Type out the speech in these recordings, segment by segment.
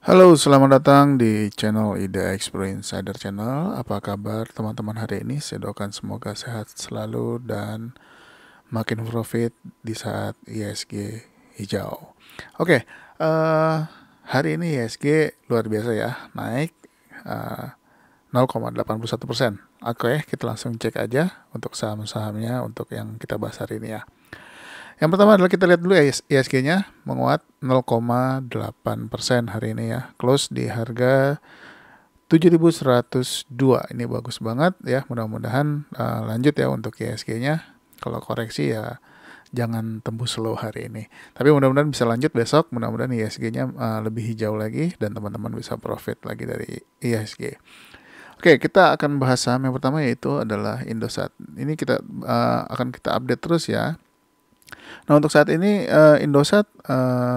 Halo, selamat datang di channel Ide Expert Insider Channel. Apa kabar teman-teman hari ini? Saya doakan semoga sehat selalu dan makin profit di saat ISG hijau. Oke, hari ini ISG luar biasa ya, naik 0,81%. Oke, kita langsung cek aja untuk saham-sahamnya untuk yang kita bahas hari ini ya. Yang pertama adalah kita lihat dulu ISG-nya menguat 0,8% hari ini ya. Close di harga 7.102. Ini bagus banget ya. Mudah-mudahan lanjut ya untuk ISG-nya. Kalau koreksi ya jangan tembus low hari ini. Tapi mudah-mudahan bisa lanjut besok. Mudah-mudahan ISG-nya lebih hijau lagi dan teman-teman bisa profit lagi dari ISG. Oke, kita akan bahas saham yang pertama yaitu adalah Indosat. Ini kita akan kita update terus ya. Nah, untuk saat ini Indosat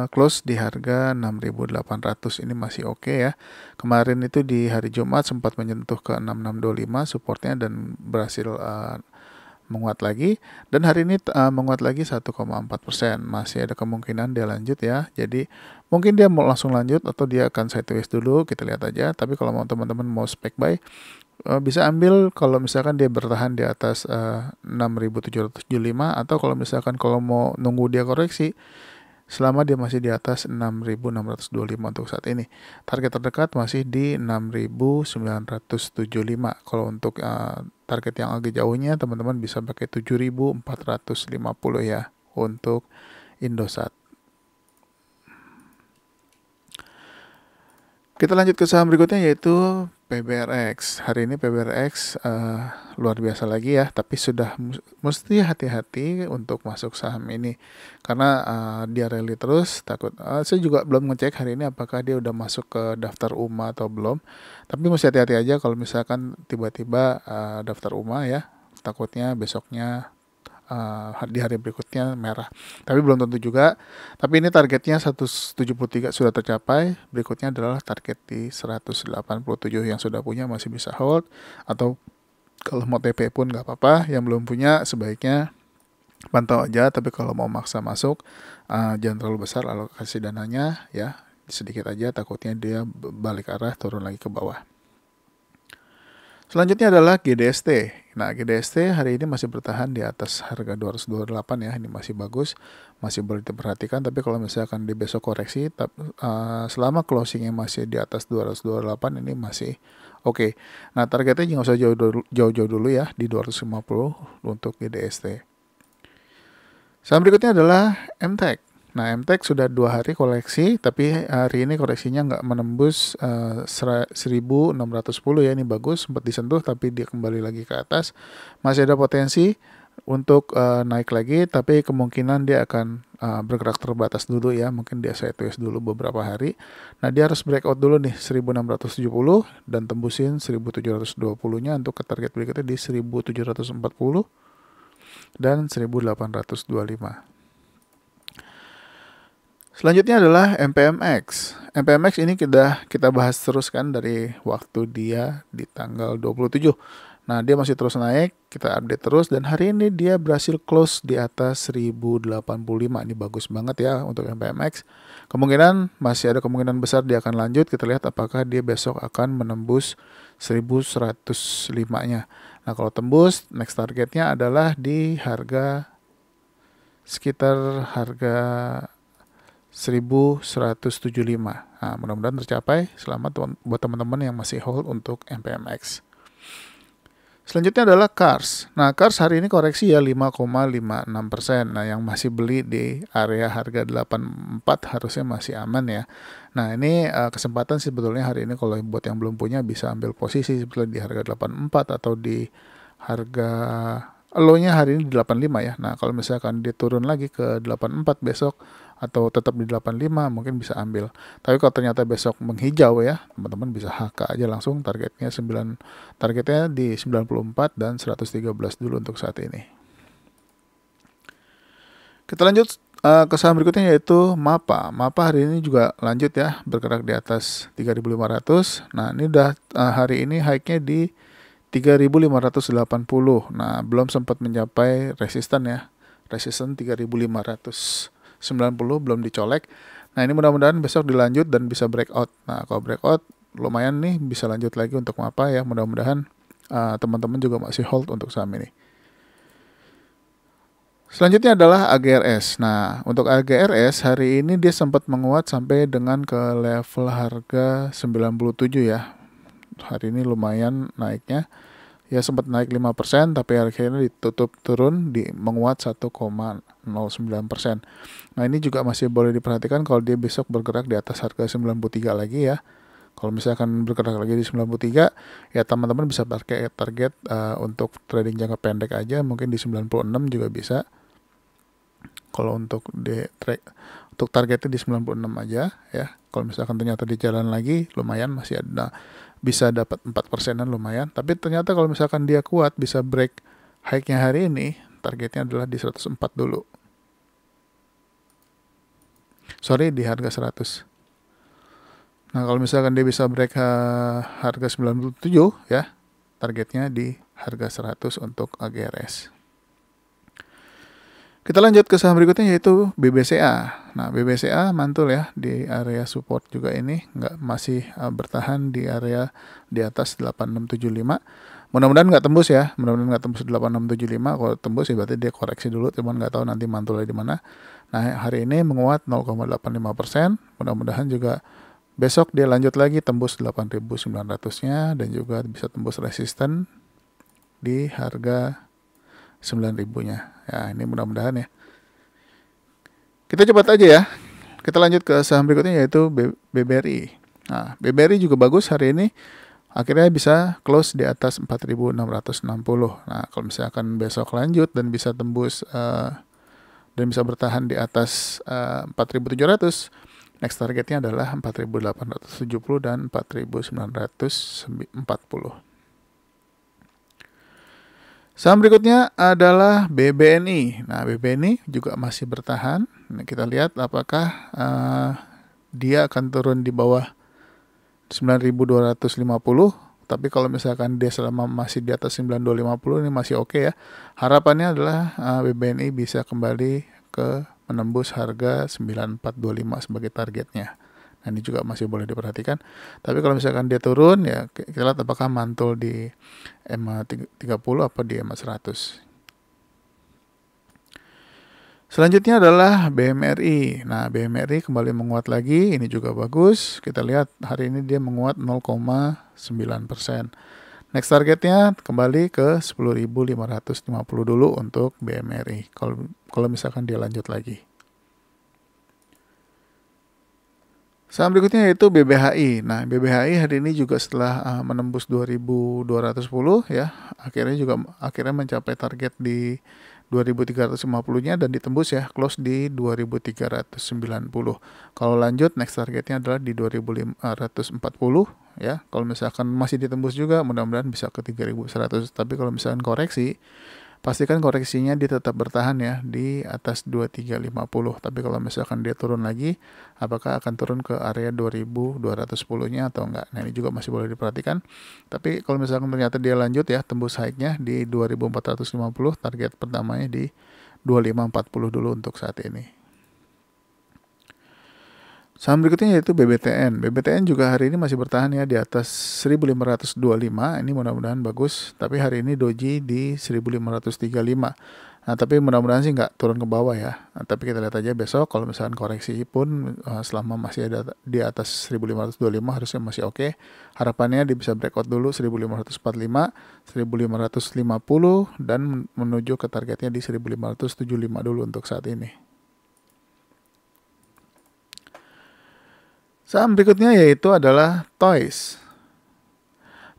close di harga 6.800. Ini masih oke ya. Kemarin itu di hari Jumat sempat menyentuh ke 6625 supportnya dan berhasil menguat lagi, dan hari ini menguat lagi 1,4%. Masih ada kemungkinan dia lanjut ya. Jadi mungkin dia mau langsung lanjut atau dia akan sideways dulu, kita lihat aja. Tapi kalau mau teman-teman mau spek buy, bisa ambil kalau misalkan dia bertahan di atas 6.775, atau kalau misalkan kalau mau nunggu dia koreksi selama dia masih di atas 6.625 untuk saat ini. Target terdekat masih di 6.975. Kalau untuk target yang agak jauhnya teman-teman bisa pakai 7.450 ya untuk Indosat. Kita lanjut ke saham berikutnya yaitu PBRX. Hari ini PBRX luar biasa lagi ya, tapi sudah mesti hati-hati untuk masuk saham ini karena dia rally terus. Takut saya juga belum ngecek hari ini apakah dia udah masuk ke daftar UMA atau belum, tapi mesti hati-hati aja kalau misalkan tiba-tiba daftar UMA ya, takutnya besoknya di hari berikutnya merah. Tapi belum tentu juga. Tapi ini targetnya 173 sudah tercapai. Berikutnya adalah target di 187 yang sudah punya masih bisa hold, atau kalau mau TP pun nggak apa-apa. Yang belum punya sebaiknya pantau aja. Tapi kalau mau maksa masuk, jangan terlalu besar alokasi dananya ya, sedikit aja, takutnya dia balik arah turun lagi ke bawah. Selanjutnya adalah GDST. Nah, GDST hari ini masih bertahan di atas harga 228 ya. Ini masih bagus, masih boleh diperhatikan. Tapi kalau misalkan di besok koreksi, selama closingnya masih di atas 228, ini masih oke. Nah, targetnya nggak usah jauh-jauh dulu ya, di 250 untuk GDST. Saham berikutnya adalah MTEK. Nah, MTEK sudah 2 hari koleksi, tapi hari ini koreksinya nggak menembus 1.610 ya. Ini bagus, sempat disentuh tapi dia kembali lagi ke atas. Masih ada potensi untuk naik lagi, tapi kemungkinan dia akan bergerak terbatas dulu ya. Mungkin dia sideways dulu beberapa hari. Nah, dia harus breakout dulu nih 1.670 dan tembusin 1.720-nya untuk ke target berikutnya di 1.740 dan 1.825. Selanjutnya adalah MPMX. MPMX ini kita bahas terus kan dari waktu dia di tanggal 27. Nah, dia masih terus naik, kita update terus, dan hari ini dia berhasil close di atas 1085. Ini bagus banget ya untuk MPMX. Kemungkinan masih ada kemungkinan besar dia akan lanjut. Kita lihat apakah dia besok akan menembus 1105-nya. Nah, kalau tembus, next targetnya adalah di harga sekitar harga 1175. Nah, mudah-mudahan tercapai. Selamat buat teman-teman yang masih hold untuk MPMX. Selanjutnya adalah Kars. Nah, Kars hari ini koreksi ya 5,56%. Nah, yang masih beli di area harga 84 harusnya masih aman ya. Nah, ini kesempatan sebetulnya hari ini kalau buat yang belum punya bisa ambil posisi sebetulnya di harga 84 atau di harga low-nya hari ini di 85 ya. Nah, kalau misalkan dia turun lagi ke 84 besok atau tetap di 85 mungkin bisa ambil. Tapi kalau ternyata besok menghijau ya, teman-teman bisa HK aja langsung, targetnya di 94 dan 113 dulu untuk saat ini. Kita lanjut ke saham berikutnya yaitu MAPA. MAPA hari ini juga lanjut ya, bergerak di atas 3.500. Nah, ini udah hari ini high-nya di 3.580. Nah, belum sempat mencapai resisten ya. Resisten 3.590 belum dicolek. Nah, ini mudah-mudahan besok dilanjut dan bisa breakout. Nah, kalau breakout lumayan nih, bisa lanjut lagi untuk apa ya, mudah-mudahan teman-teman juga masih hold untuk saham ini. Selanjutnya adalah AGRS. Nah, untuk AGRS hari ini dia sempat menguat sampai dengan ke level harga 97 ya. Hari ini lumayan naiknya. Ya sempat naik 5%, tapi akhirnya ditutup turun di menguat 1,09%. Nah, ini juga masih boleh diperhatikan kalau dia besok bergerak di atas harga 93 lagi ya. Kalau misalkan bergerak lagi di 93, ya teman-teman bisa pakai target untuk trading jangka pendek aja, mungkin di 96 juga bisa. Kalau untuk untuk targetnya di 96 aja ya. Kalau misalkan ternyata di jalan lagi, lumayan masih ada, bisa dapat 4%-an lumayan. Tapi ternyata kalau misalkan dia kuat bisa break high-nya hari ini, targetnya adalah di 104 dulu. Sorry, di harga 100. Nah, kalau misalkan dia bisa break harga 97 ya, targetnya di harga 100 untuk AGRS. Kita lanjut ke saham berikutnya yaitu BBCA. Nah, BBCA mantul ya di area support juga ini, masih bertahan di area di atas 8675. Mudah-mudahan nggak tembus ya, mudah-mudahan nggak tembus 8675. Kalau tembus ya berarti dia koreksi dulu, cuman nggak tahu nanti mantulnya di mana. Nah, hari ini menguat 0,85%. Mudah-mudahan juga besok dia lanjut lagi tembus 8.900-nya dan juga bisa tembus resisten di harga 9.000-nya. Ya, ini mudah-mudahan ya. Kita cepat aja ya. Kita lanjut ke saham berikutnya yaitu BBRI. Nah, BBRI juga bagus hari ini. Akhirnya bisa close di atas 4.660. Nah, kalau misalkan besok lanjut dan bisa tembus dan bisa bertahan di atas 4.700, next targetnya adalah 4.870 dan 4.940. Saham berikutnya adalah BBNI. Nah, BBNI juga masih bertahan. Nah, kita lihat apakah dia akan turun di bawah 9.250. Tapi kalau misalkan dia selama masih di atas 9.250 ini masih oke ya. Harapannya adalah BBNI bisa kembali ke menembus harga 9.425 sebagai targetnya. Nah, ini juga masih boleh diperhatikan. Tapi kalau misalkan dia turun ya kita lihat apakah mantul di EMA 30 apa di EMA 100. Selanjutnya adalah BMRI. Nah, BMRI kembali menguat lagi, ini juga bagus. Kita lihat hari ini dia menguat 0,9%. Next targetnya kembali ke 10.550 dulu untuk BMRI. Kalau misalkan dia lanjut lagi. Saham berikutnya yaitu BBHI. Nah, BBHI hari ini juga setelah menembus 2.210 ya, akhirnya mencapai target di 2.350-nya dan ditembus ya, close di 2.390. Kalau lanjut next targetnya adalah di 2.540 ya. Kalau misalkan masih ditembus juga mudah-mudahan bisa ke 3.100. Tapi kalau misalkan koreksi, pastikan koreksinya dia tetap bertahan ya di atas 2350. Tapi kalau misalkan dia turun lagi, apakah akan turun ke area 2210-nya atau enggak? Nah, ini juga masih boleh diperhatikan. Tapi kalau misalkan ternyata dia lanjut ya tembus high-nya di 2450, target pertamanya di 2540 dulu untuk saat ini. Saham berikutnya yaitu BBTN. BBTN juga hari ini masih bertahan ya di atas 1525. Ini mudah-mudahan bagus. Tapi hari ini doji di 1535. Nah, tapi mudah-mudahan sih nggak turun ke bawah ya. Nah, tapi kita lihat aja besok. Kalau misalkan koreksi pun selama masih ada di atas 1525 harusnya masih oke. Harapannya dia bisa breakout dulu 1545, 1550 dan menuju ke targetnya di 1575 dulu untuk saat ini. Saham berikutnya yaitu adalah Toys.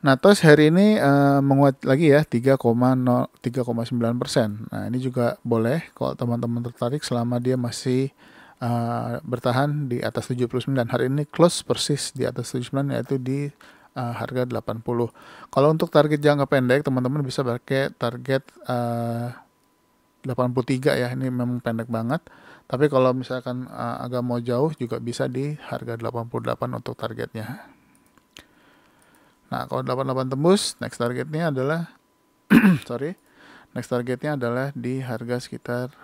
Nah, Toys hari ini menguat lagi ya 3,9%. Nah, ini juga boleh kalau teman-teman tertarik selama dia masih bertahan di atas 79. Hari ini close persis di atas 79 yaitu di harga 80. Kalau untuk target jangka pendek teman-teman bisa pakai target 83 ya. Ini memang pendek banget. Tapi kalau misalkan agak mau jauh juga bisa di harga 88 untuk targetnya. Nah, kalau 88 tembus, next targetnya adalah next targetnya adalah di harga sekitar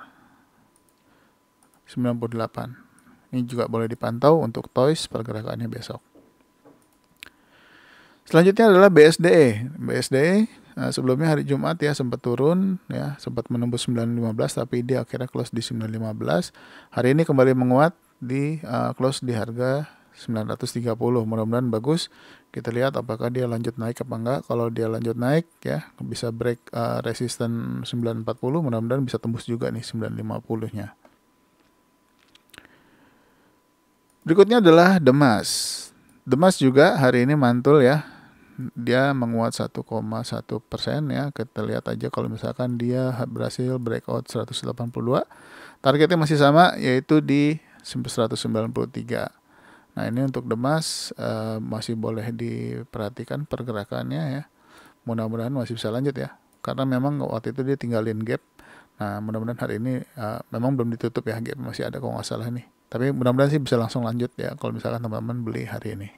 98. Ini juga boleh dipantau untuk Toys pergerakannya besok. Selanjutnya adalah BSDE. BSDE sebelumnya hari Jumat ya sempat turun ya, sempat menembus 915 tapi dia akhirnya close di 915. Hari ini kembali menguat di close di harga 930. Mudah-mudahan bagus. Kita lihat apakah dia lanjut naik apa enggak. Kalau dia lanjut naik ya bisa break resisten 940, mudah-mudahan bisa tembus juga nih 950-nya. Berikutnya adalah Demas. Demas juga hari ini mantul ya. Dia menguat 1,1% ya. Kita lihat aja kalau misalkan dia berhasil breakout 182. Targetnya masih sama yaitu di 193. Nah ini untuk Demas masih boleh diperhatikan pergerakannya ya. Mudah-mudahan masih bisa lanjut ya. Karena memang waktu itu dia tinggalin gap. Nah mudah-mudahan hari ini memang belum ditutup ya, gap masih ada kalau nggak salah nih. Tapi mudah-mudahan sih bisa langsung lanjut ya kalau misalkan teman-teman beli hari ini.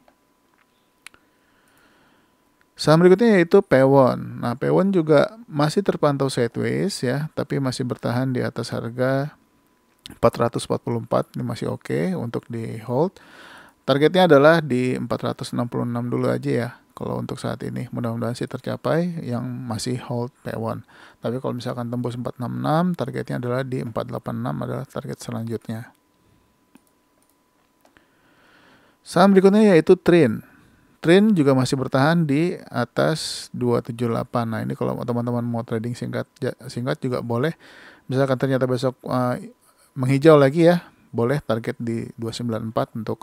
Saham berikutnya yaitu Pewon. Nah, Pewon juga masih terpantau sideways ya, tapi masih bertahan di atas harga 444. Ini masih oke untuk di hold. Targetnya adalah di 466 dulu aja ya. Kalau untuk saat ini mudah-mudahan sih tercapai yang masih hold Pewon. Tapi kalau misalkan tembus 466, targetnya adalah di 486 adalah target selanjutnya. Saham berikutnya yaitu Trin. Trin juga masih bertahan di atas 278. Nah ini kalau teman-teman mau trading singkat juga boleh. Misalkan ternyata besok menghijau lagi ya, boleh target di 294 untuk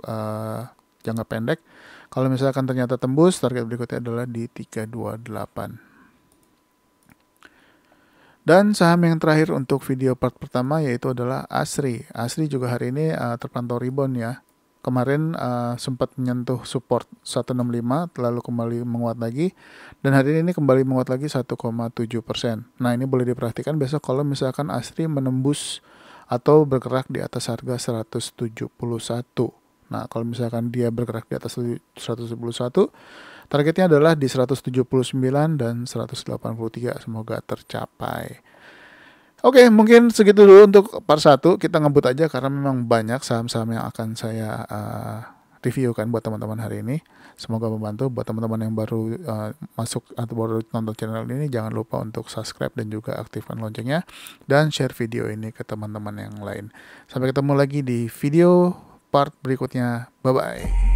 jangka pendek. Kalau misalkan ternyata tembus, target berikutnya adalah di 328. Dan saham yang terakhir untuk video part pertama yaitu adalah Asri. Asri juga hari ini terpantau rebound ya. Kemarin sempat menyentuh support 165, lalu kembali menguat lagi. Dan hari ini kembali menguat lagi 1,7%. Nah ini boleh diperhatikan besok kalau misalkan Asri menembus atau bergerak di atas harga 171. Nah kalau misalkan dia bergerak di atas 171, targetnya adalah di 179 dan 183. Semoga tercapai. Oke, mungkin segitu dulu untuk part 1. Kita ngebut aja karena memang banyak saham-saham yang akan saya reviewkan buat teman-teman hari ini. Semoga membantu buat teman-teman yang baru masuk atau baru nonton channel ini. Jangan lupa untuk subscribe dan juga aktifkan loncengnya. Dan share video ini ke teman-teman yang lain. Sampai ketemu lagi di video part berikutnya. Bye-bye.